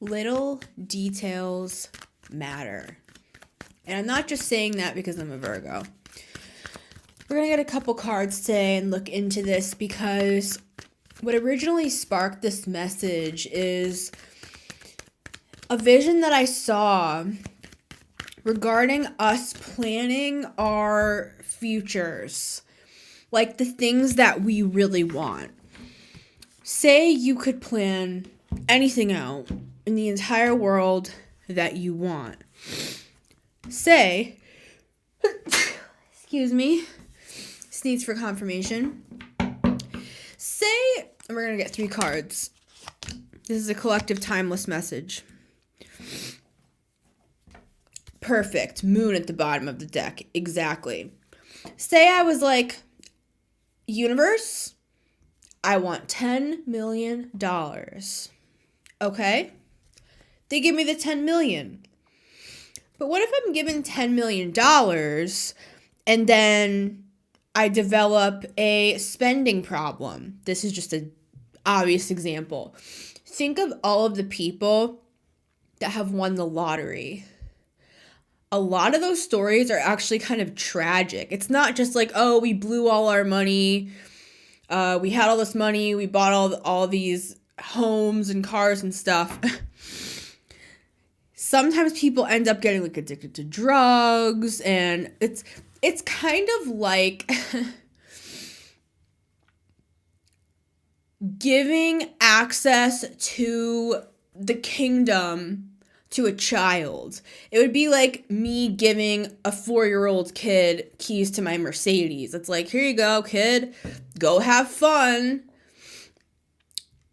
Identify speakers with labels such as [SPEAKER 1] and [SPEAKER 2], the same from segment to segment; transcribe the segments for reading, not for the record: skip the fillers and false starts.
[SPEAKER 1] Little details matter. And I'm not just saying that because I'm a Virgo. We're going to get a couple cards today and look into this because what originally sparked this message is a vision that I saw regarding us planning our futures, like the things that we really want. Say you could plan anything out in the entire world that you want. Say, excuse me, sneeze for confirmation. Say, and we're going to get 3 cards. This is a collective timeless message. Perfect. Moon at the bottom of the deck. Exactly. Say I was like, universe, I want $10 million. Okay? They give me the $10 million. But what if I'm given $10 million and then I develop a spending problem? This is just an obvious example. Think of all of the people that have won the lottery. A lot of those stories are actually kind of tragic. It's not just like, oh, we blew all our money. We had all this money. We bought all these homes and cars and stuff. Sometimes people end up getting like addicted to drugs, and it's kind of like giving access to the kingdom to a child. It would be like me giving a 4-year-old kid keys to my Mercedes. It's like, here you go, kid, go have fun.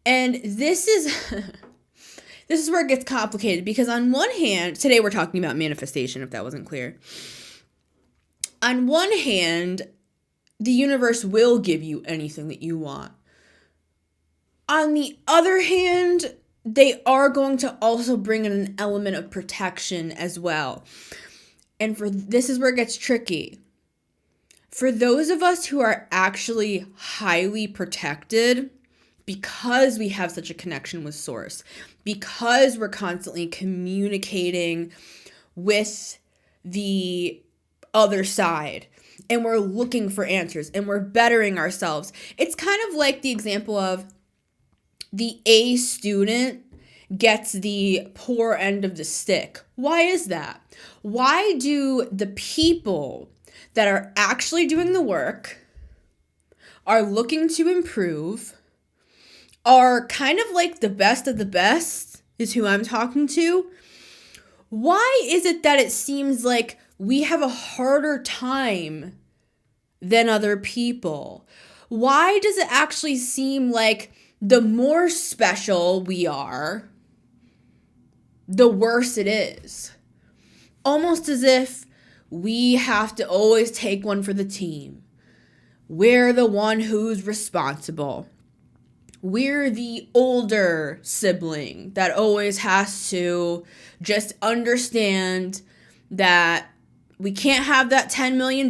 [SPEAKER 1] And this is where it gets complicated, because on one hand, today we're talking about manifestation, if that wasn't clear. On one hand, the universe will give you anything that you want. On the other hand, they are going to also bring in an element of protection as well. And this is where it gets tricky. For those of us who are actually highly protected, because we have such a connection with Source, because we're constantly communicating with the other side, and we're looking for answers, and we're bettering ourselves. It's kind of like the example of the A student gets the poor end of the stick. Why is that? Why do the people that are actually doing the work, are looking to improve, are kind of like the best of the best, is who I'm talking to? Why is it that it seems like we have a harder time than other people? Why does it actually seem like the more special we are, the worse it is? Almost as if we have to always take one for the team. We're the one who's responsible. We're the older sibling that always has to just understand that we can't have that $10 million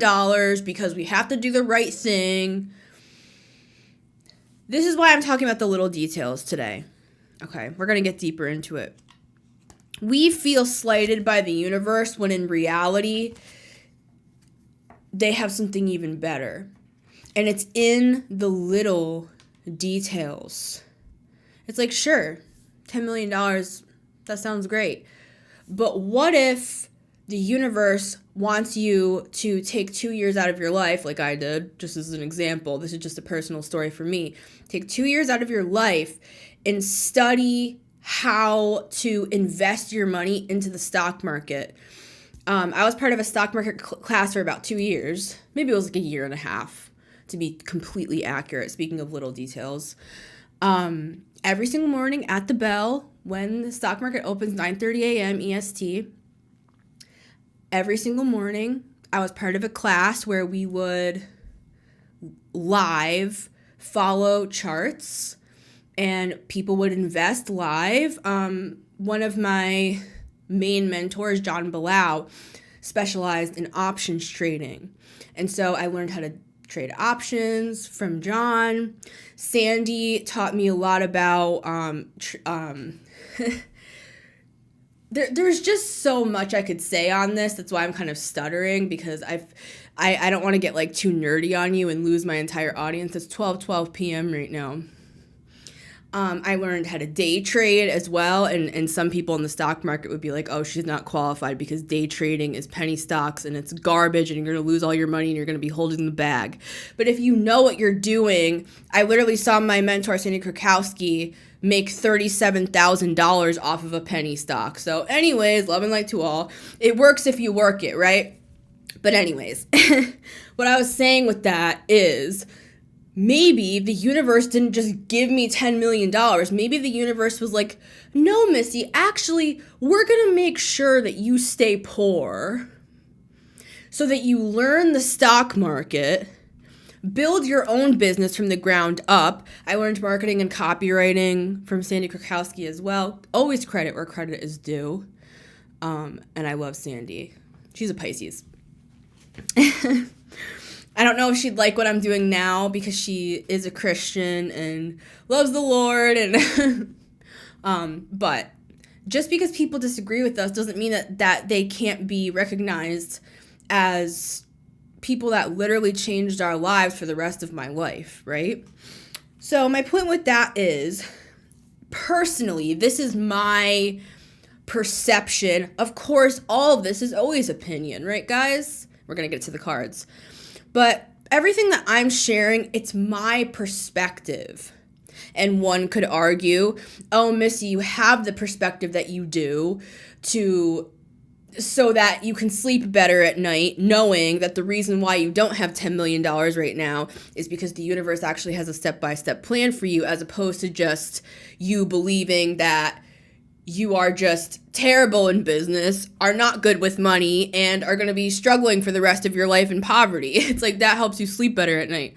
[SPEAKER 1] because we have to do the right thing. This is why I'm talking about the little details today. Okay, we're going to get deeper into it. We feel slighted by the universe when in reality, they have something even better. And it's in the little details. It's like, sure, $10 million, that sounds great. But what if the universe wants you to take 2 years out of your life, like I did, just as an example? This is just a personal story for me. Take 2 years out of your life and study how to invest your money into the stock market. I was part of a stock market class for about 2 years. Maybe it was like a year and a half, to be completely accurate, speaking of little details. Every single morning at the bell, when the stock market opens, 9:30 a.m. EST, every single morning, I was part of a class where we would live follow charts and people would invest live. One of my main mentors, John Bilal, specialized in options trading. And so I learned how to trade options from John. Sandy taught me a lot about there's just so much I could say on this. That's why I'm kind of stuttering, because I don't want to get like too nerdy on you and lose my entire audience. It's 12 p.m. right now. I learned how to day trade as well, and some people in the stock market would be like, oh, she's not qualified because day trading is penny stocks and it's garbage and you're going to lose all your money and you're going to be holding the bag. But if you know what you're doing, I literally saw my mentor, Sandy Krakowski, make $37,000 off of a penny stock. So anyways, love and light to all. It works if you work it, right? But anyways, what I was saying with that is, maybe the universe didn't just give me $10 million. Maybe the universe was like, no, Missy, actually, we're going to make sure that you stay poor so that you learn the stock market, build your own business from the ground up. I learned marketing and copywriting from Sandy Krakowski as well. Always credit where credit is due. And I love Sandy. She's a Pisces. I don't know if she'd like what I'm doing now because she is a Christian and loves the Lord, and but just because people disagree with us doesn't mean that they can't be recognized as people that literally changed our lives for the rest of my life, right? So my point with that is, personally, this is my perception. Of course, all of this is always opinion, right, guys? We're going to get to the cards. But everything that I'm sharing, it's my perspective. And one could argue, oh, Missy, you have the perspective that you do so that you can sleep better at night, knowing that the reason why you don't have $10 million right now is because the universe actually has a step-by-step plan for you, as opposed to just you believing that you are just terrible in business, are not good with money, and are going to be struggling for the rest of your life in poverty. It's like that helps you sleep better at night.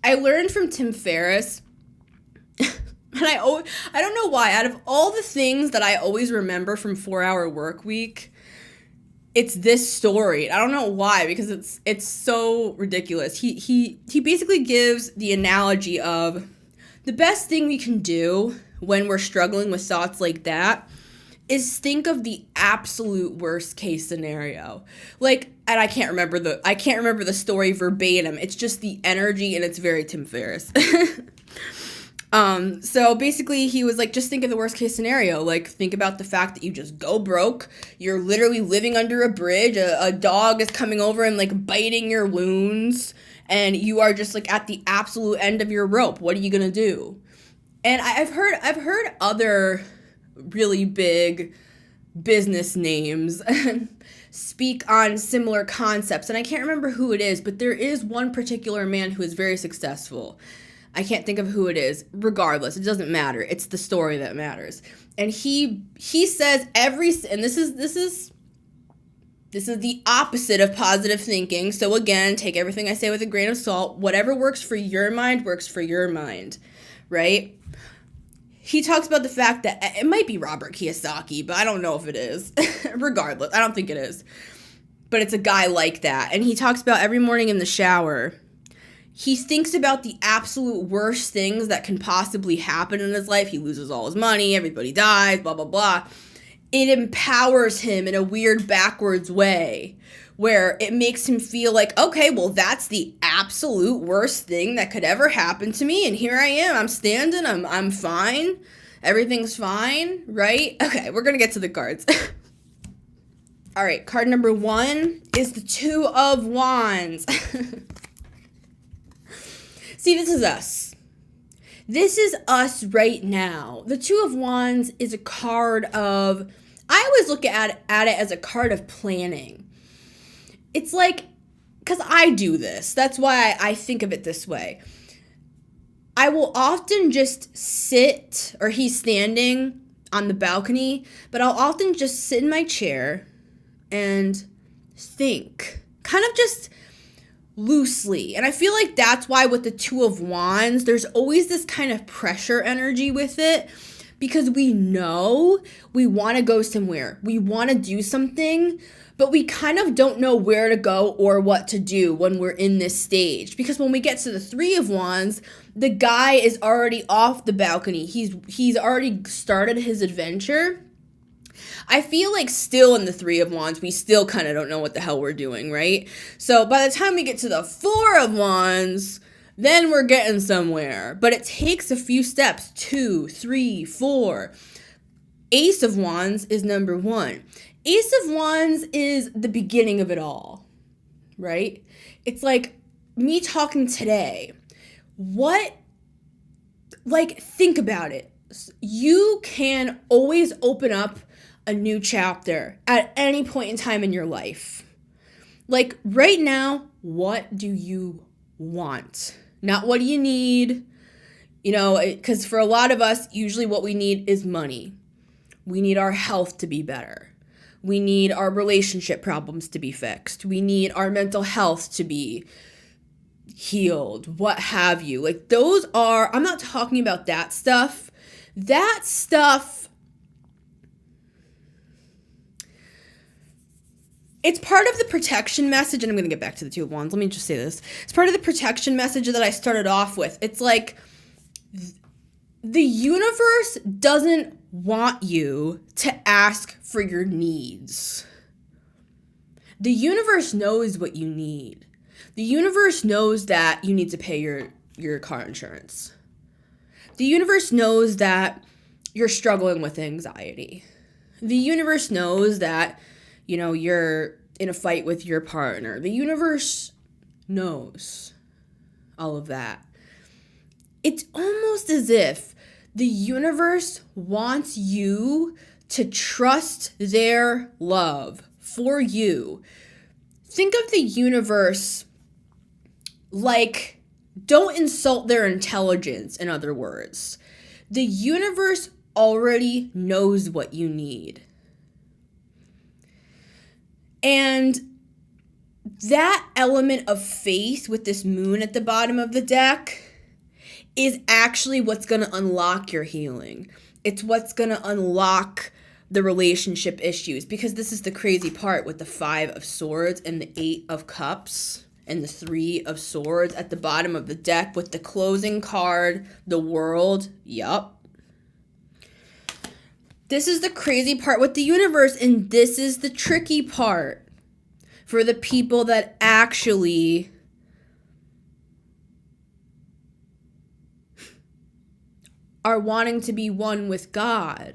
[SPEAKER 1] I learned from Tim Ferriss, and I don't know why, out of all the things that I always remember from 4-Hour Work Week, it's this story. I don't know why, because it's so ridiculous. He basically gives the analogy of the best thing we can do when we're struggling with thoughts like that is think of the absolute worst case scenario. Like, and I can't remember the story verbatim. It's just the energy, and it's very Tim Ferriss. So basically he was like, just think of the worst case scenario. Like, think about the fact that you just go broke. You're literally living under a bridge. A dog is coming over and like biting your wounds, and you are just like at the absolute end of your rope. What are you going to do? And I've heard other really big business names speak on similar concepts, and I can't remember who it is, but there is one particular man who is very successful. I can't think of who it is. Regardless, it doesn't matter. It's the story that matters. And he says this is the opposite of positive thinking. So again, take everything I say with a grain of salt. Whatever works for your mind works for your mind, right? He talks about the fact that it might be Robert Kiyosaki, but I don't know if it is. Regardless, I don't think it is. But it's a guy like that. And he talks about every morning in the shower, he thinks about the absolute worst things that can possibly happen in his life. He loses all his money, everybody dies, blah, blah, blah. It empowers him in a weird backwards way, where it makes him feel like, okay, well, that's the absolute worst thing that could ever happen to me, and here I am, I'm standing, I'm fine, everything's fine, right? Okay, we're gonna get to the cards. All right, card number 1 is the Two of Wands. See, this is us. This is us right now. The Two of Wands is a card of, I always look at it as a card of planning. It's like, because I do this. That's why I think of it this way. I will often just sit, or he's standing on the balcony, but I'll often just sit in my chair and think. Kind of just loosely. And I feel like that's why with the Two of Wands, there's always this kind of pressure energy with it, because we know we want to go somewhere. We want to do something, but we kind of don't know where to go or what to do when we're in this stage. Because when we get to the Three of Wands, the guy is already off the balcony. He's already started his adventure. I feel like still in the Three of Wands, we still kind of don't know what the hell we're doing, right? So by the time we get to the Four of Wands, then we're getting somewhere. But it takes a few steps. 2, 3, 4. Ace of Wands is number 1. Ace of Wands is the beginning of it all, right? It's like me talking today. Think about it. You can always open up a new chapter at any point in time in your life. Like right now, what do you want? Not what do you need? Because for a lot of us, usually what we need is money. We need our health to be better. We need our relationship problems to be fixed. We need our mental health to be healed, what have you. Like those are, I'm not talking about that stuff. That stuff, it's part of the protection message, and I'm going to get back to the Two of Wands. Let me just say this. It's part of the protection message that I started off with. It's like the universe doesn't want you to ask for your needs. The universe knows what you need. The universe knows that you need to pay your car insurance. The universe knows that you're struggling with anxiety. The universe knows that, you're in a fight with your partner. The universe knows all of that. It's almost as if the universe wants you to trust their love for you. Think of the universe like, don't insult their intelligence, in other words. The universe already knows what you need. And that element of faith with this moon at the bottom of the deck is actually what's going to unlock your healing. It's what's going to unlock the relationship issues, because this is the crazy part with the 5 of Swords and the 8 of Cups and the 3 of Swords at the bottom of the deck with the closing card, the World. Yup. This is the crazy part with the universe, and this is the tricky part for the people that actually are wanting to be one with God.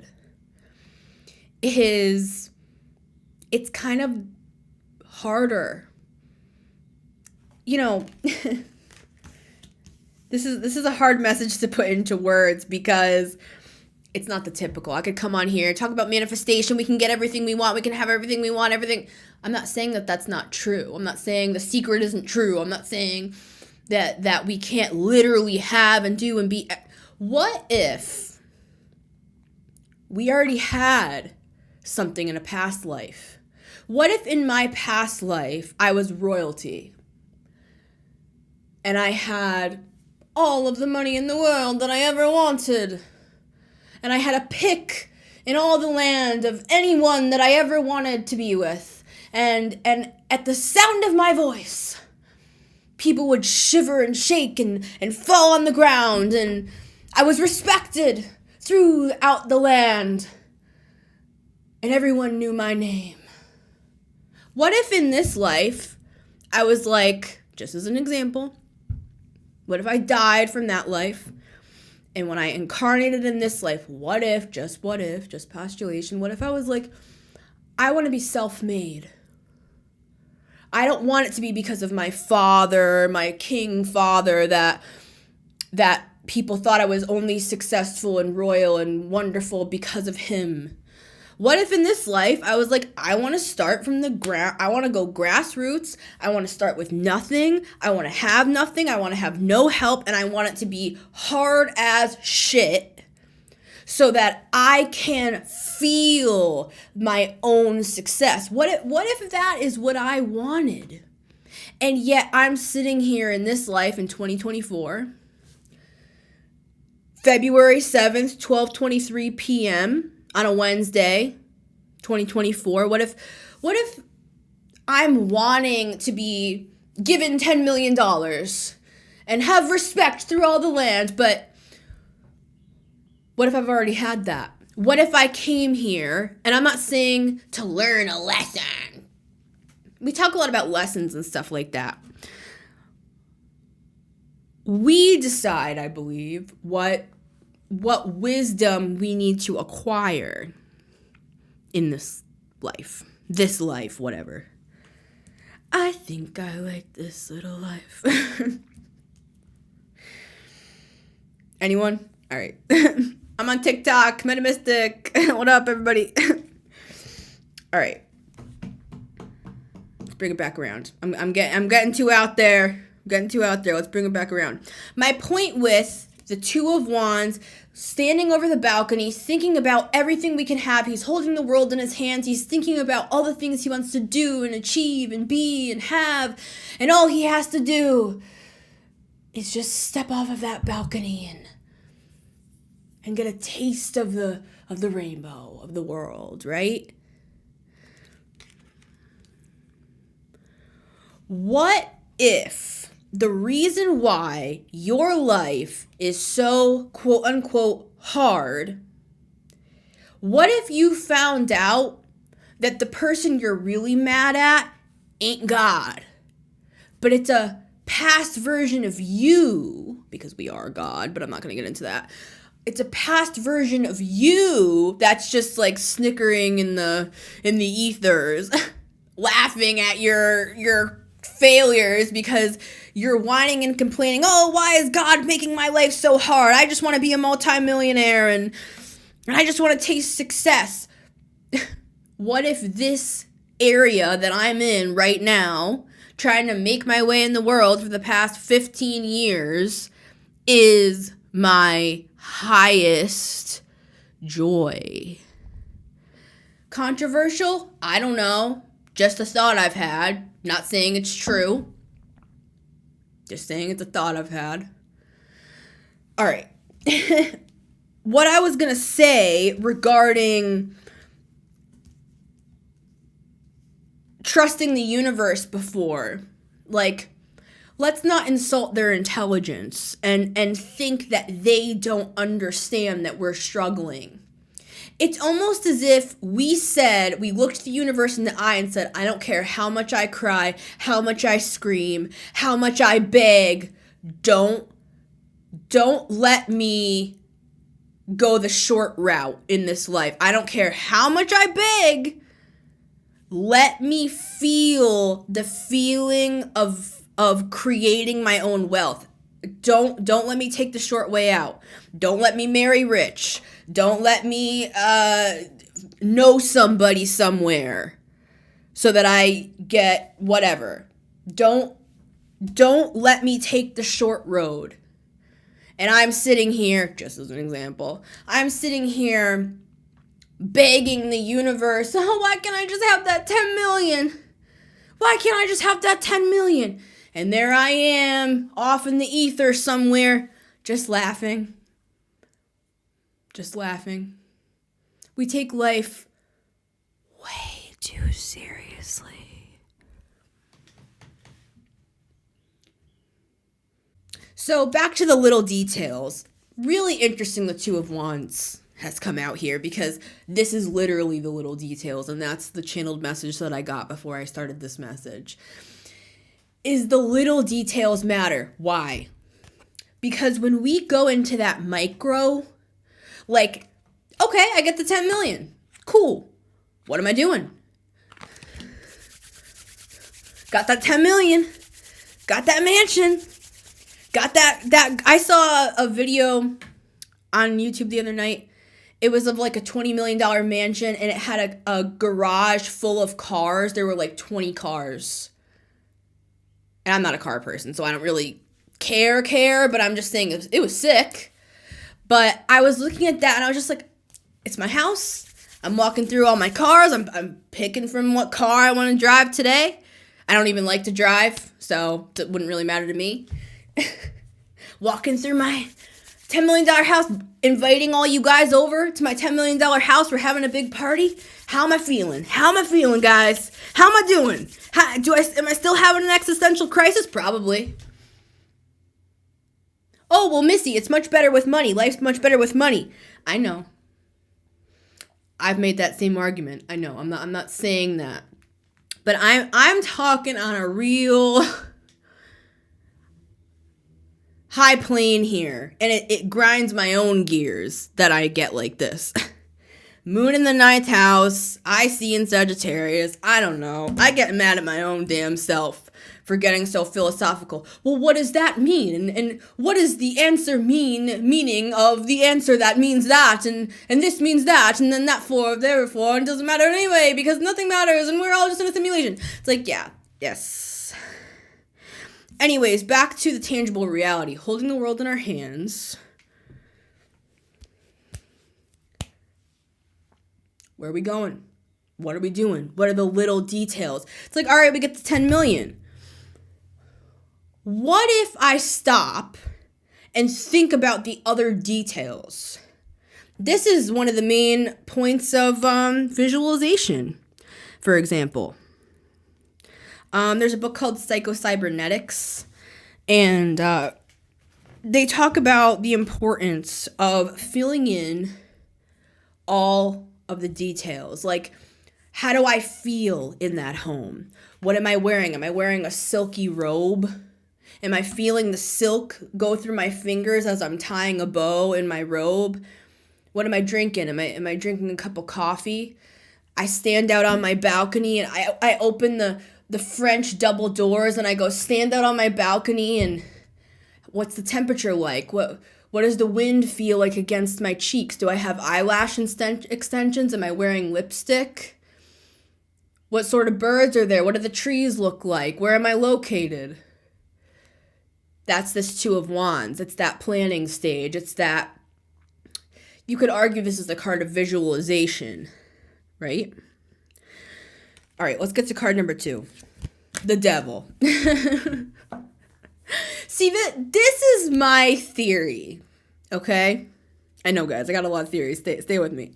[SPEAKER 1] It's kind of harder. This is a hard message to put into words because it's not the typical. I could come on here, talk about manifestation. We can get everything we want. We can have everything we want, everything. I'm not saying that that's not true. I'm not saying the secret isn't true. I'm not saying that we can't literally have and do and be. What if we already had something in a past life? What if in my past life I was royalty and I had all of the money in the world that I ever wanted? And I had a pick in all the land of anyone that I ever wanted to be with. And at the sound of my voice, people would shiver and shake and fall on the ground. And I was respected throughout the land. And everyone knew my name. What if in this life, I was like, just as an example, what if I died from that life? And when I incarnated in this life, just postulation, what if I was like, I want to be self-made. I don't want it to be because of my father, my king father, that people thought I was only successful and royal and wonderful because of him. What if in this life I was like, I want to start from the ground. I want to go grassroots. I want to start with nothing. I want to have nothing. I want to have no help. And I want it to be hard as shit so that I can feel my own success. What if that is what I wanted? And yet I'm sitting here in this life in 2024, February 7th, 12:23 p.m., on a Wednesday, 2024. What if I'm wanting to be given $10 million and have respect through all the land, but what if I've already had that? What if I came here, and I'm not saying to learn a lesson. We talk a lot about lessons and stuff like that. We decide, I believe, what wisdom we need to acquire in this life, whatever. I think I like this little life. Anyone? All right. I'm on TikTok, Metamystic. What up, everybody? All right. Let's bring it back around. I'm getting too out there. Let's bring it back around. My point with the Two of Wands, standing over the balcony, thinking about everything we can have. He's holding the world in his hands. He's thinking about all the things he wants to do and achieve and be and have. And all he has to do is just step off of that balcony and get a taste of the rainbow, of the world, right? What if the reason why your life is so quote unquote hard, what if you found out that the person you're really mad at ain't God, but it's a past version of you, because we are God, but I'm not going to get into that. It's a past version of you that's just like snickering in the ethers, laughing at your failures because you're whining and complaining, oh, why is God making my life so hard? I just want to be a multimillionaire and I just want to taste success. What if this area that I'm in right now, trying to make my way in the world for the past 15 years, is my highest joy? Controversial? I don't know. Just a thought I've had. Not saying it's true. Just saying it's a thought I've had. All right. What I was going to say regarding trusting the universe before, like, let's not insult their intelligence and think that they don't understand that we're struggling. It's almost as if we looked the universe in the eye and said, I don't care how much I cry, how much I scream, how much I beg, don't let me go the short route in this life. I don't care how much I beg. Let me feel the feeling of creating my own wealth. Don't let me take the short way out. Don't let me marry rich. Don't let me know somebody somewhere so that I get whatever. Don't let me take the short road. And I'm sitting here, just as an example, I'm sitting here begging the universe, oh, why can't I just have that 10 million? Why can't I just have that 10 million? And there I am, off in the ether somewhere, just laughing. Just laughing. We take life way too seriously. So back to the little details. Really interesting the Two of Wands has come out here because this is literally the little details, and that's the channeled message that I got before I started this message. Is the little details matter? Why? Because when we go into that micro, like, okay, I get the 10 million. Cool. What am I doing? Got that 10 million. Got that mansion. Got that. I saw a video on YouTube the other night. It was of like a $20 million mansion, and it had a garage full of cars. There were like 20 cars. And I'm not a car person, so I don't really care, but I'm just saying it was sick. But I was looking at that, and I was just like, it's my house. I'm walking through all my cars. I'm picking from what car I want to drive today. I don't even like to drive, so it wouldn't really matter to me. Walking through my $10 million house, inviting all you guys over to my $10 million house. We're having a big party. How am I feeling? Guys? How am I doing? Am I still having an existential crisis? Probably. Oh, well, Missy, it's much better with money. Life's much better with money. I know. I've made that same argument. I know, I'm not saying that. But I'm talking on a real high plane here. And it grinds my own gears that I get like this. Moon in the ninth house, I see in Sagittarius. I don't know. I get mad at my own damn self for getting so philosophical. Well, what does that mean? And what does the answer meaning of the answer that means that? And this means that. And then that for, therefore, and it doesn't matter anyway because nothing matters and we're all just in a simulation. It's like, yeah, yes. Anyways, back to the tangible reality. Holding the world in our hands. Where are we going? What are we doing? What are the little details? It's like, all right, we get to 10 million. What if I stop and think about the other details? This is one of the main points of visualization, for example. There's a book called Psycho-Cybernetics, and they talk about the importance of filling in all of the details. Like, how do I feel in that home? What am I wearing? Am I wearing a silky robe? Am I feeling the silk go through my fingers as I'm tying a bow in my robe? What am I drinking? Am I drinking a cup of coffee? I stand out on my balcony and I open the French double doors and I go stand out on my balcony, and what's the temperature like? What does the wind feel like against my cheeks? Do I have eyelash extensions? Am I wearing lipstick? What sort of birds are there? What do the trees look like? Where am I located? That's this Two of Wands. It's that planning stage. It's that, you could argue this is the card of visualization, right? All right, let's get to card number 2. The Devil. See, this is my theory, okay? I know, guys, I got a lot of theories. Stay with me.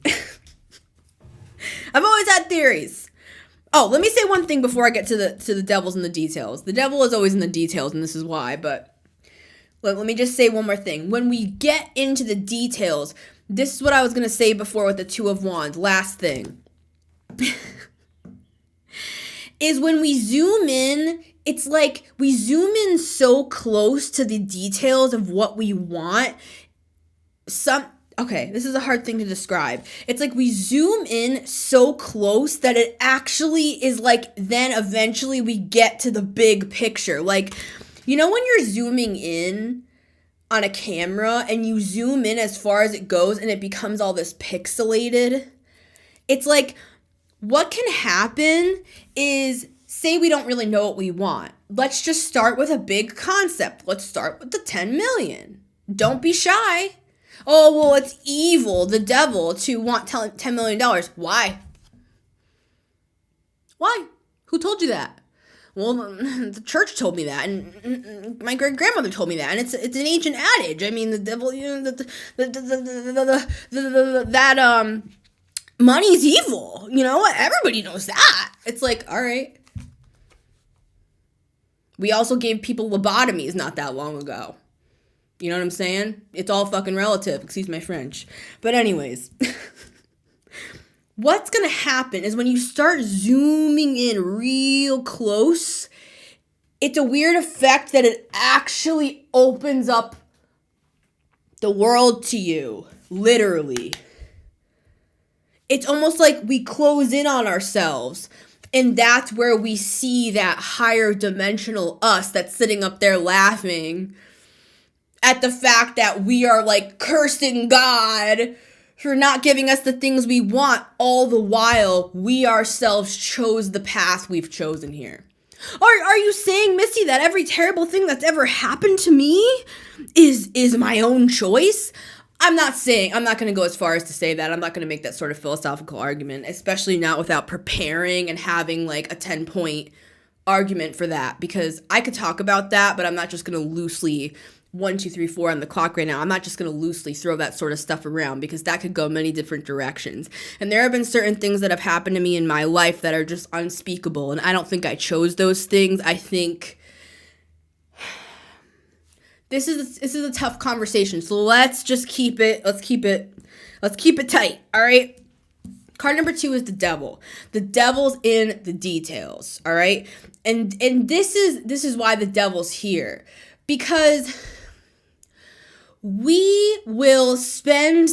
[SPEAKER 1] I've always had theories. Oh, let me say one thing before I get to the devils and the details. The devil is always in the details, and this is why, but let me just say one more thing. When we get into the details, this is what I was going to say before with the Two of Wands. Last thing. Is when we zoom in, it's like we zoom in so close to the details of what we want. Okay, this is a hard thing to describe. It's like we zoom in so close that it actually is like, then eventually we get to the big picture. Like, you know when you're zooming in on a camera and you zoom in as far as it goes and it becomes all this pixelated? It's like, what can happen is, say we don't really know what we want. Let's just start with a big concept. Let's start with the 10 million. Don't be shy. Oh, well, it's evil, the devil, to want $10 million. Why? Why? Who told you that? Well, the church told me that, and my great-grandmother told me that, and it's an ancient adage. I mean, the devil, money's evil. You know what? Everybody knows that. It's like, all right. We also gave people lobotomies not that long ago. You know what I'm saying? It's all fucking relative. Excuse my French. But anyways, what's going to happen is when you start zooming in real close, it's a weird effect that it actually opens up the world to you. Literally. It's almost like we close in on ourselves. And that's where we see that higher dimensional us that's sitting up there laughing at the fact that we are like cursing God for not giving us the things we want, all the while we ourselves chose the path we've chosen here. Are you saying, Missy, that every terrible thing that's ever happened to me is my own choice? I'm not going to go as far as to say that. I'm not going to make that sort of philosophical argument, especially not without preparing and having like a 10-point argument for that, because I could talk about that, but I'm not just going to loosely 1, 2, 3, 4 on the clock right now. I'm not just going to loosely throw that sort of stuff around, because that could go many different directions. And there have been certain things that have happened to me in my life that are just unspeakable. And I don't think I chose those things. I think this is a tough conversation. So let's just keep it tight. All right. Card number 2 is the devil. The devil's in the details, all right? And this is why the devil's here. Because we'll spend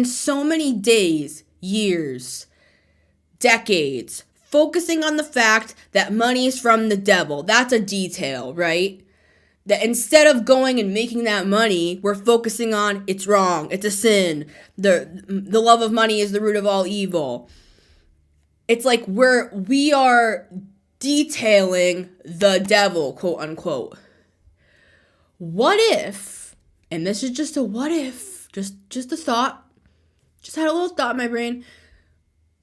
[SPEAKER 1] so many days, years, decades focusing on the fact that money's from the devil. That's a detail, right? That instead of going and making that money, we're focusing on it's wrong, it's a sin, the love of money is the root of all evil. It's like we are detailing the devil, quote unquote. What if, and this is just a what if, just a thought, just had a little thought in my brain.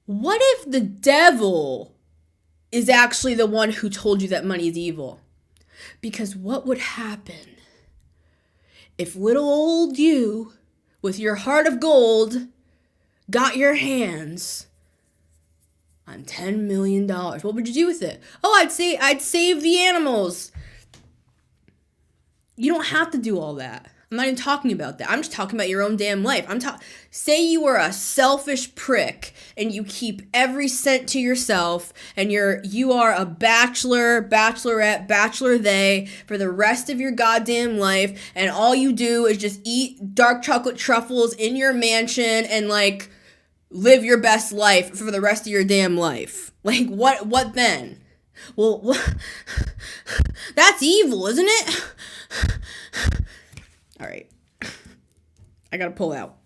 [SPEAKER 1] What if the devil is actually the one who told you that money is evil? Because what would happen if little old you, with your heart of gold, got your hands on $10 million? What would you do with it? Oh, I'd save the animals. You don't have to do all that. I'm not even talking about that. I'm just talking about your own damn life. Say you were a selfish prick and you keep every cent to yourself and you are a bachelor, bachelorette, bachelor they for the rest of your goddamn life, and all you do is just eat dark chocolate truffles in your mansion and like live your best life for the rest of your damn life. Like what then? Well, that's evil, isn't it? All right. I gotta pull out.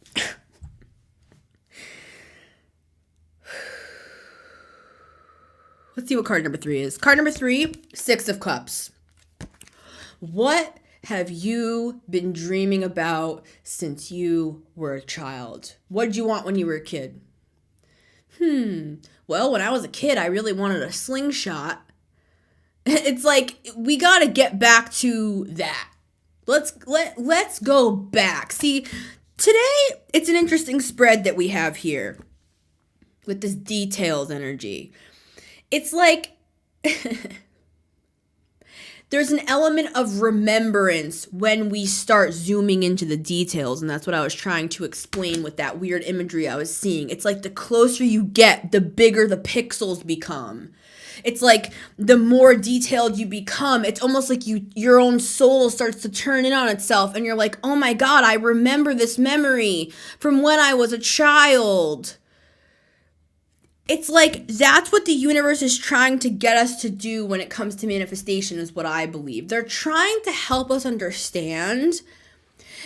[SPEAKER 1] Let's see what card number 3 is. Card number 3, 6 of Cups. What have you been dreaming about since you were a child? What did you want when you were a kid? Well, when I was a kid, I really wanted a slingshot. It's like, we gotta get back to that. Let's go back. See, today, it's an interesting spread that we have here with this details energy. It's like there's an element of remembrance when we start zooming into the details, and that's what I was trying to explain with that weird imagery I was seeing. It's like the closer you get, the bigger the pixels become. It's like the more detailed you become, it's almost like your own soul starts to turn in on itself, and you're like, oh my God, I remember this memory from when I was a child. It's like that's what the universe is trying to get us to do when it comes to manifestation, is what I believe. They're trying to help us understand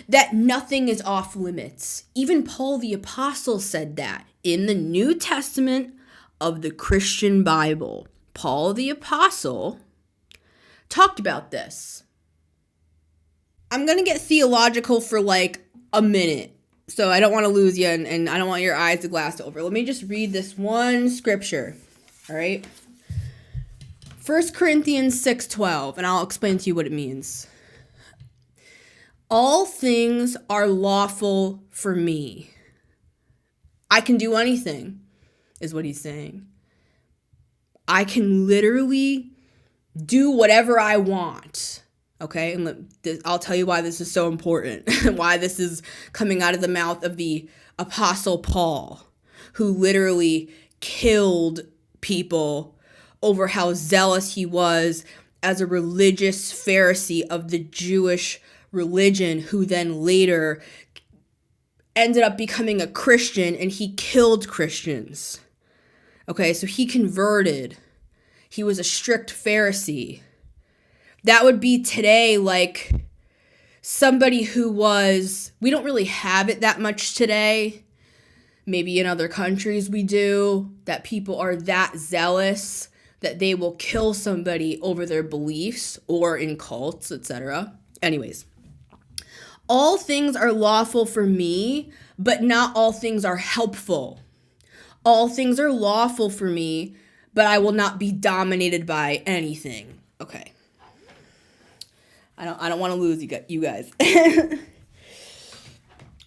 [SPEAKER 1] that nothing is off limits. Even Paul the Apostle said that in the New Testament of the Christian Bible. Paul the Apostle talked about this. I'm going to get theological for like a minute, so I don't want to lose you and I don't want your eyes to glass over. Let me just read this one scripture, all right? 1 Corinthians 6:12, and I'll explain to you what it means. All things are lawful for me. I can do anything, is what he's saying. I can literally do whatever I want, okay? And I'll tell you why this is so important, why this is coming out of the mouth of the Apostle Paul, who literally killed people over how zealous he was as a religious Pharisee of the Jewish religion, who then later ended up becoming a Christian, and he killed Christians. Okay, so he converted. He was a strict Pharisee. That would be today like somebody who was, we don't really have it that much today. Maybe in other countries we do, that people are that zealous that they will kill somebody over their beliefs or in cults, etc. Anyways, all things are lawful for me, but not all things are helpful. All things are lawful for me, but I will not be dominated by anything. Okay. I don't want to lose you guys.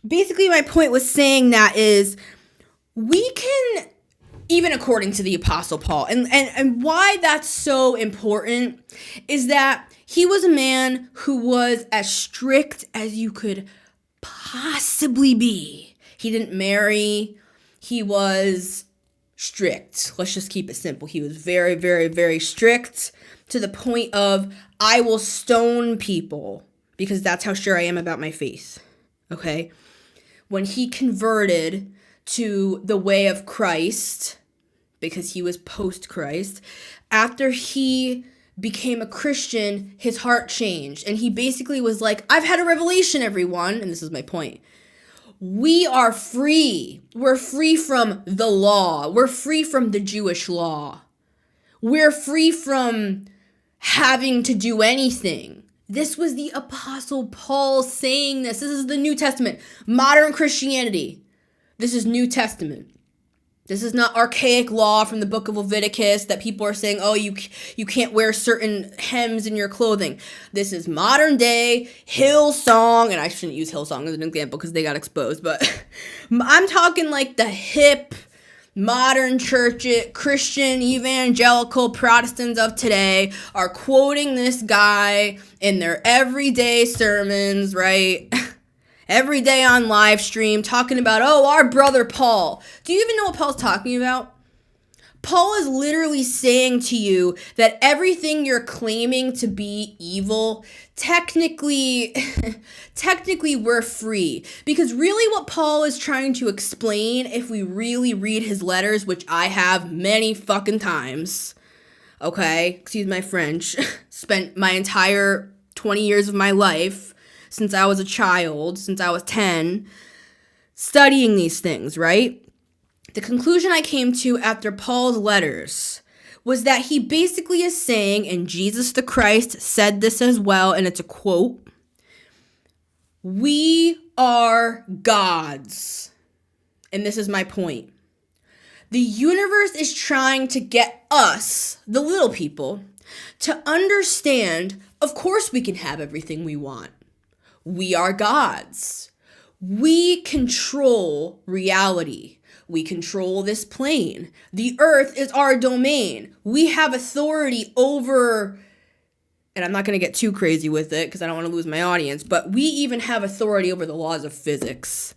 [SPEAKER 1] Basically, my point was saying that is we can, even according to the Apostle Paul, and why that's so important is that he was a man who was as strict as you could possibly be. He didn't marry. He was strict. Let's just keep it simple. He was very, very, very strict to the point of, I will stone people because that's how sure I am about my faith. Okay? When he converted to the way of Christ, because he was post-Christ, after he became a Christian, his heart changed. And he basically was like, I've had a revelation, everyone. And this is my point. We are free. We're free from the law. We're free from the Jewish law. We're free from having to do anything. This was the Apostle Paul saying this. This is the New Testament. Modern Christianity. This is New Testament. This is not archaic law from the book of Leviticus that people are saying, oh, you can't wear certain hems in your clothing. This is modern day Hillsong, and I shouldn't use Hillsong as an example because they got exposed, but I'm talking like the hip, modern church, Christian, evangelical Protestants of today are quoting this guy in their everyday sermons, right? Every day on live stream, talking about, oh, our brother Paul. Do you even know what Paul's talking about? Paul is literally saying to you that everything you're claiming to be evil, technically we're free. Because really what Paul is trying to explain, if we really read his letters, which I have many fucking times, okay, excuse my French, spent my entire 20 years of my life since I was a child, since I was 10, studying these things, right? The conclusion I came to after Paul's letters was that he basically is saying, and Jesus the Christ said this as well, and it's a quote, we are gods. And this is my point. The universe is trying to get us, the little people, to understand, of course we can have everything we want. We are gods. We control reality. We control this plane. The earth is our domain. We have authority over, and I'm not going to get too crazy with it because I don't want to lose my audience, but we even have authority over the laws of physics.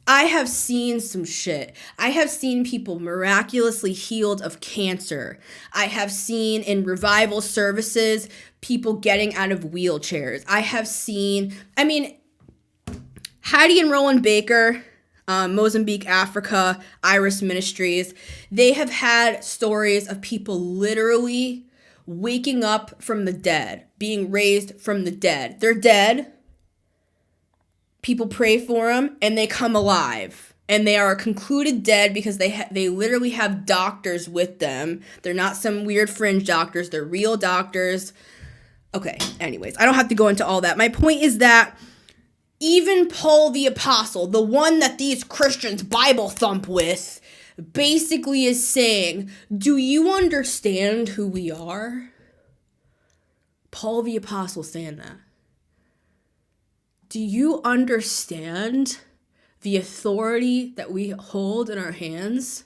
[SPEAKER 1] I have seen some shit. I have seen people miraculously healed of cancer. I have seen in revival services people getting out of wheelchairs. I have seen, Heidi and Roland Baker, Mozambique, Africa, Iris Ministries, they have had stories of people literally waking up from the dead, being raised from the dead. They're dead. People pray for them, and they come alive. And they are concluded dead because they literally have doctors with them. They're not some weird fringe doctors. They're real doctors. Okay, anyways, I don't have to go into all that. My point is that even Paul the Apostle, the one that these Christians Bible thump with, basically is saying, do you understand who we are? Paul the Apostle saying that. Do you understand the authority that we hold in our hands?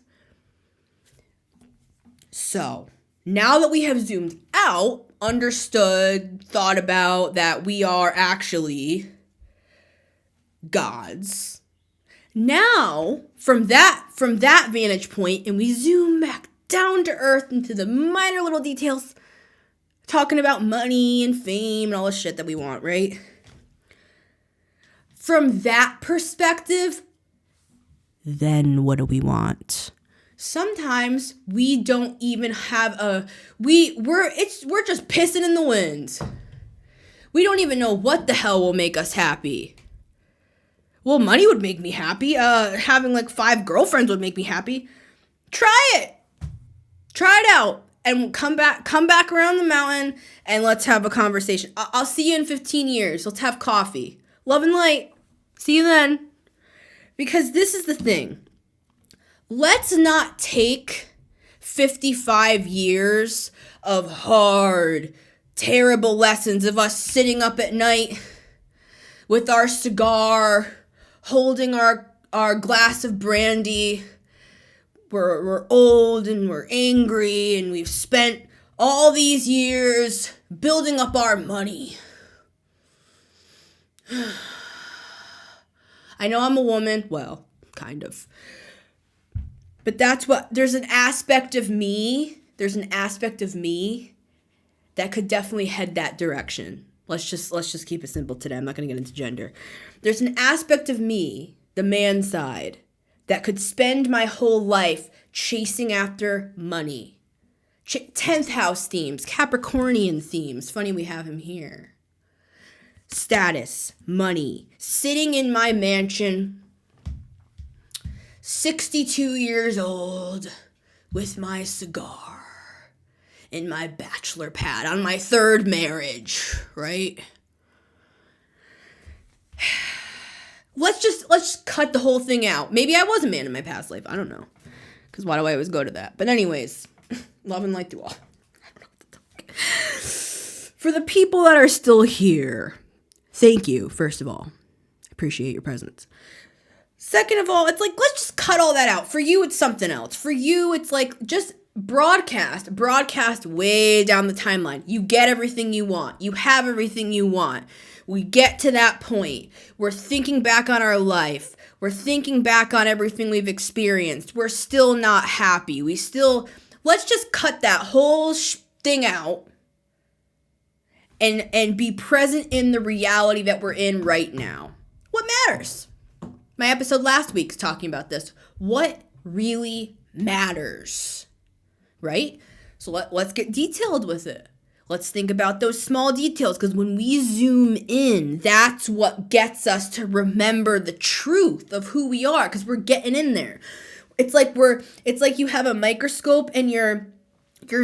[SPEAKER 1] So, now that we have zoomed out, understood, thought about that we are actually gods. Now, from that vantage point, and we zoom back down to earth into the minor little details, talking about money and fame and all the shit that we want, right? From that perspective, then what do we want? Sometimes we don't even have we're just pissing in the wind. We don't even know what the hell will make us happy. Well, money would make me happy. Having like 5 girlfriends would make me happy. Try it. Try it out. And come back around the mountain and let's have a conversation. I'll see you in 15 years. Let's have coffee. Love and light. See you then. Because this is the thing. Let's not take 55 years of hard, terrible lessons of us sitting up at night with our cigar, holding our glass of brandy. We're old and we're angry and we've spent all these years building up our money. I know I'm a woman. Well, kind of. But there's an aspect of me that could definitely head that direction. Let's just keep it simple today. I'm not going to get into gender. There's an aspect of me, the man side, that could spend my whole life chasing after money. 10th house themes, Capricornian themes. Funny we have him here. Status, money, sitting in my mansion, 62 years old, with my cigar in my bachelor pad on my third marriage, right? Let's just cut the whole thing out. Maybe I was a man in my past life. I don't know. Because why do I always go to that? But anyways, love and light to all. For the people that are still here, thank you, first of all. Appreciate your presence. Second of all, it's like, let's just cut all that out. For you, it's something else. For you, it's like, just broadcast way down the timeline. You get everything you want. You have everything you want. We get to that point. We're thinking back on our life. We're thinking back on everything we've experienced. We're still not happy. Let's just cut that whole thing out and be present in the reality that we're in right now. What matters? My episode last week's talking about this. What really matters? Right? So let's get detailed with it. Let's think about those small details, because when we zoom in, that's what gets us to remember the truth of who we are, because we're getting in there. It's like you have a microscope and you're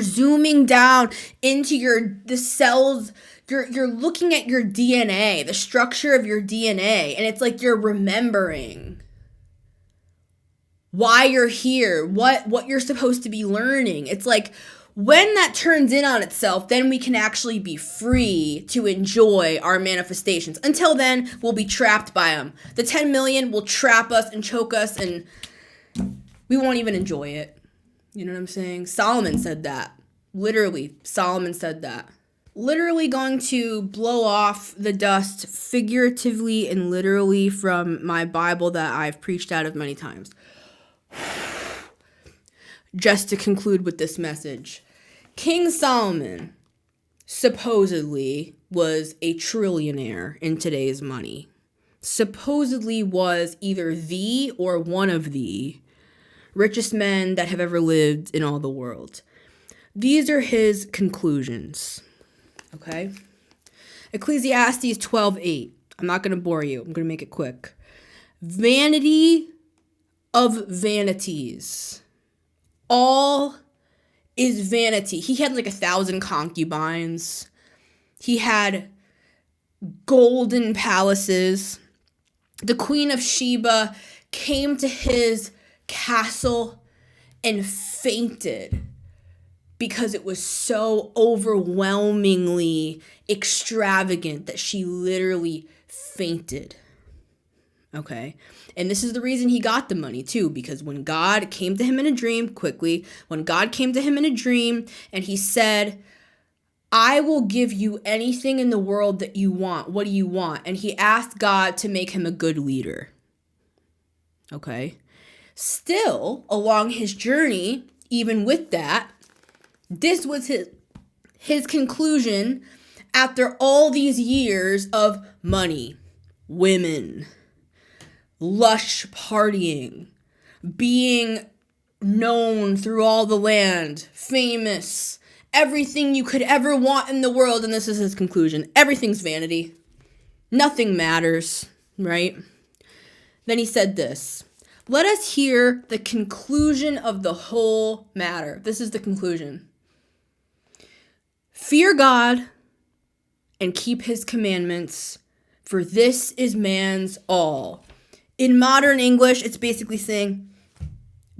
[SPEAKER 1] zooming down into the cells. You're looking at your DNA, the structure of your DNA, and it's like you're remembering why you're here, what you're supposed to be learning. It's like when that turns in on itself, then we can actually be free to enjoy our manifestations. Until then, we'll be trapped by them. The 10 million will trap us and choke us, and we won't even enjoy it. You know what I'm saying? Solomon said that. Literally, Solomon said that. Literally going to blow off the dust figuratively and literally from my Bible that I've preached out of many times. Just to conclude with this message. King Solomon supposedly was a trillionaire in today's money. Supposedly was either the or one of the richest men that have ever lived in all the world. These are his conclusions. Okay? Ecclesiastes 12:8. I'm not going to bore you. I'm going to make it quick. Vanity of vanities. All is vanity. He had like 1,000 concubines. He had golden palaces. The Queen of Sheba came to his castle and fainted because it was so overwhelmingly extravagant that she literally fainted. Okay? And this is the reason he got the money too, because when God came to him in a dream, when God came to him in a dream and he said, I will give you anything in the world that you want. What do you want? And he asked God to make him a good leader. Okay? Still, along his journey, even with that, this was his conclusion after all these years of money, women, lush partying, being known through all the land, famous, everything you could ever want in the world. And this is his conclusion. Everything's vanity. Nothing matters, right? Then he said this. Let us hear the conclusion of the whole matter. This is the conclusion. Fear God and keep his commandments, for this is man's all. In modern English, it's basically saying,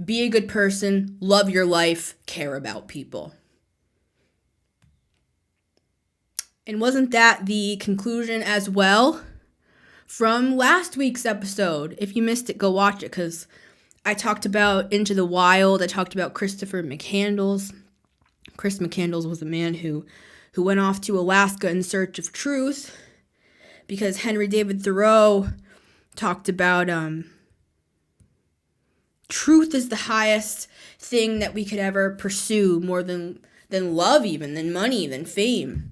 [SPEAKER 1] be a good person, love your life, care about people. And wasn't that the conclusion as well from last week's episode? If you missed it, go watch it, because I talked about Into the Wild. I talked about Christopher McCandless. Chris McCandless was a man who went off to Alaska in search of truth, because Henry David Thoreau talked about Truth is the highest thing that we could ever pursue, more than love, even than money, than fame.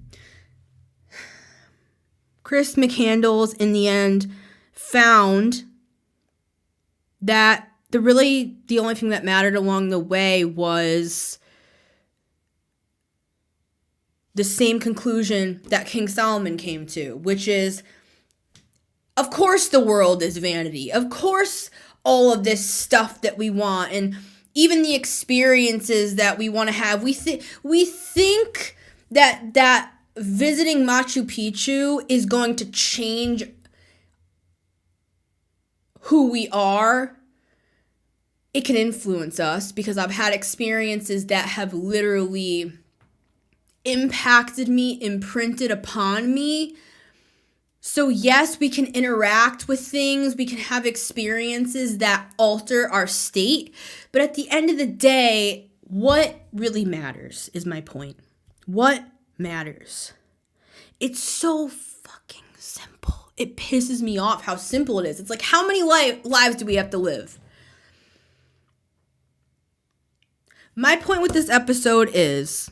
[SPEAKER 1] Chris McCandles, in the end, found that the only thing that mattered along the way was the same conclusion that King Solomon came to, which is, of course the world is vanity. Of course all of this stuff that we want, and even the experiences that we want to have, we think that visiting Machu Picchu is going to change who we are. It can influence us, because I've had experiences that have literally impacted me, imprinted upon me. So yes, we can interact with things, we can have experiences that alter our state, but at the end of the day, what really matters is my point. What matters? It's so fucking simple. It pisses me off how simple it is. It's like, how many lives do we have to live? My point with this episode is,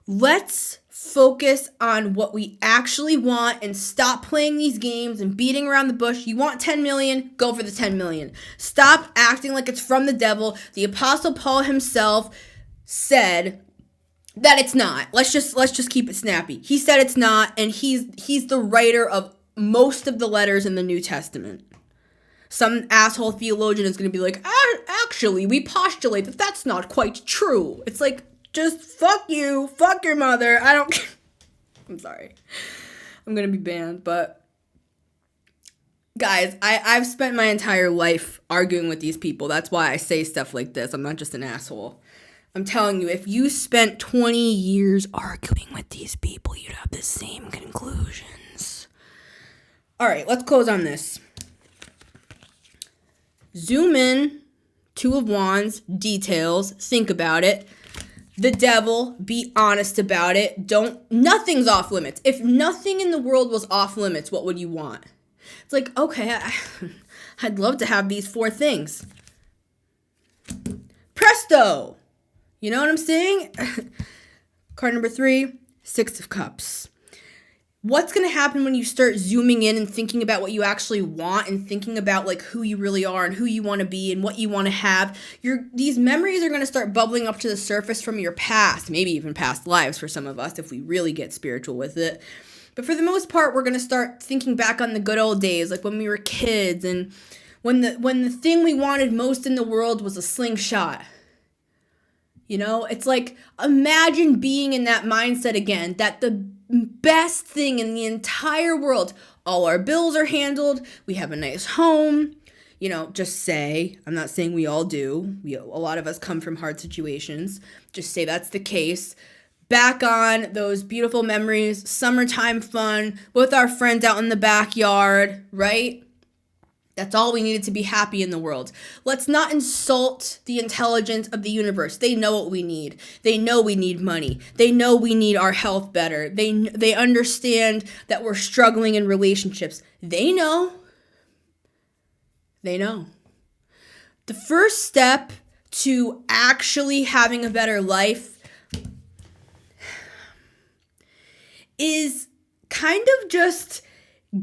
[SPEAKER 1] let's focus on what we actually want and stop playing these games and beating around the bush. You want 10 million? Go for the 10 million. Stop acting like it's from the devil. The Apostle Paul himself said that it's not. Let's just keep it snappy. He said it's not, and he's the writer of most of the letters in the New Testament. Some asshole theologian is going to be like, actually, we postulate that that's not quite true. It's like, just fuck you, fuck your mother. I don't care. I'm sorry. I'm going to be banned, but guys, I've spent my entire life arguing with these people. That's why I say stuff like this. I'm not just an asshole. I'm telling you, if you spent 20 years arguing with these people, you'd have the same conclusions. All right, let's close on this. Zoom in, Two of Wands, details, think about it. The devil, be honest about it. Nothing's off limits. If nothing in the world was off limits, what would you want? It's like, okay, I'd love to have these 4 things. Presto! You know what I'm saying? Card number 3, 6 of Cups. What's going to happen when you start zooming in and thinking about what you actually want and thinking about like who you really are and who you want to be and what you want to have? These memories are going to start bubbling up to the surface from your past, maybe even past lives for some of us if we really get spiritual with it. But for the most part, we're going to start thinking back on the good old days, like when we were kids and when the thing we wanted most in the world was a slingshot. You know, it's like, imagine being in that mindset again, that the best thing in the entire world, all our bills are handled, we have a nice home, you know, just say, I'm not saying we all do, a lot of us come from hard situations, just say that's the case, back on those beautiful memories, summertime fun, with our friends out in the backyard, right? That's all we needed to be happy in the world. Let's not insult the intelligence of the universe. They know what we need. They know we need money. They know we need our health better. They understand that we're struggling in relationships. They know. They know. The first step to actually having a better life is kind of just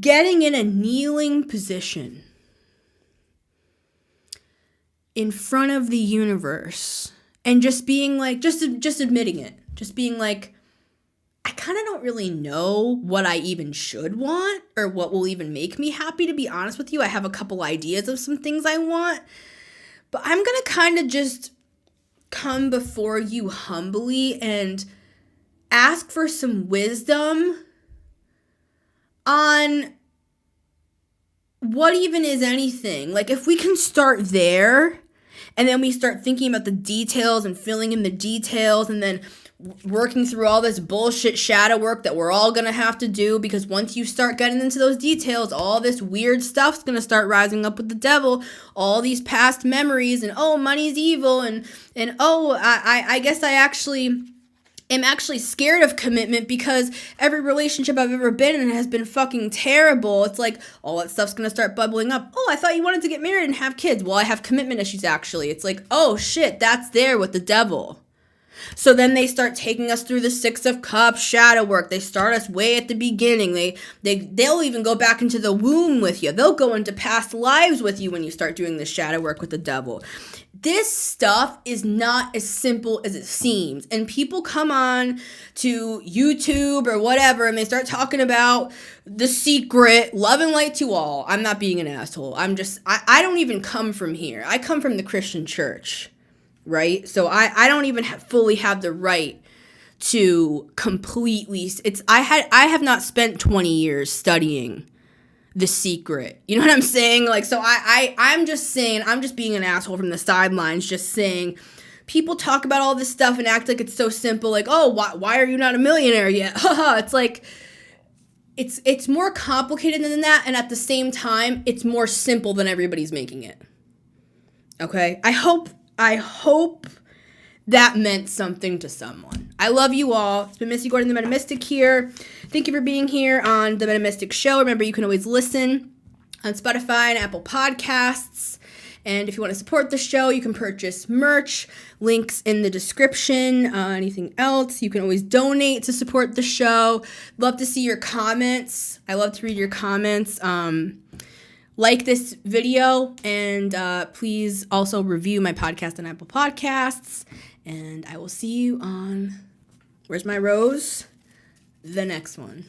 [SPEAKER 1] getting in a kneeling position in front of the universe and just being like, just admitting it, just being like, I kind of don't really know what I even should want or what will even make me happy, to be honest with you. I have a couple ideas of some things I want, but I'm going to kind of just come before you humbly and ask for some wisdom on what even is anything. Like, if we can start there and then we start thinking about the details and filling in the details and then working through all this bullshit shadow work that we're all going to have to do, because once you start getting into those details, all this weird stuff's going to start rising up with the devil, all these past memories and, oh, money's evil and oh, I guess I actually am actually scared of commitment because every relationship I've ever been in has been fucking terrible. It's like, all that stuff's gonna start bubbling up. Oh, I thought you wanted to get married and have kids. Well, I have commitment issues, actually. It's like, oh shit, that's there with the devil. So then they start taking us through the Six of Cups shadow work. They start us way at the beginning. They'll even go back into the womb with you. They'll go into past lives with you when you start doing this shadow work with the devil. This stuff is not as simple as it seems. And people come on to YouTube or whatever and they start talking about The Secret, love and light to all. I'm not being an asshole. I don't even come from here. I come from the Christian church. Right? So I don't even fully have the right to completely, I have not spent 20 years studying The Secret. You know what I'm saying? Like, so I'm just saying, I'm just being an asshole from the sidelines, just saying, people talk about all this stuff and act like it's so simple, like, oh, why are you not a millionaire yet? It's like, it's more complicated than that, and at the same time, it's more simple than everybody's making it. Okay? I hope that meant something to someone. I love you all. It's been Missy Gordon, the Metamystic here. Thank you for being here on the Metamystic Show. Remember, you can always listen on Spotify and Apple Podcasts. And if you want to support the show, you can purchase merch. Links in the description. Anything else, you can always donate to support the show. Love to see your comments. I love to read your comments. Like this video, and please also review my podcast on Apple Podcasts. And I will see you on, where's my rose? The next one.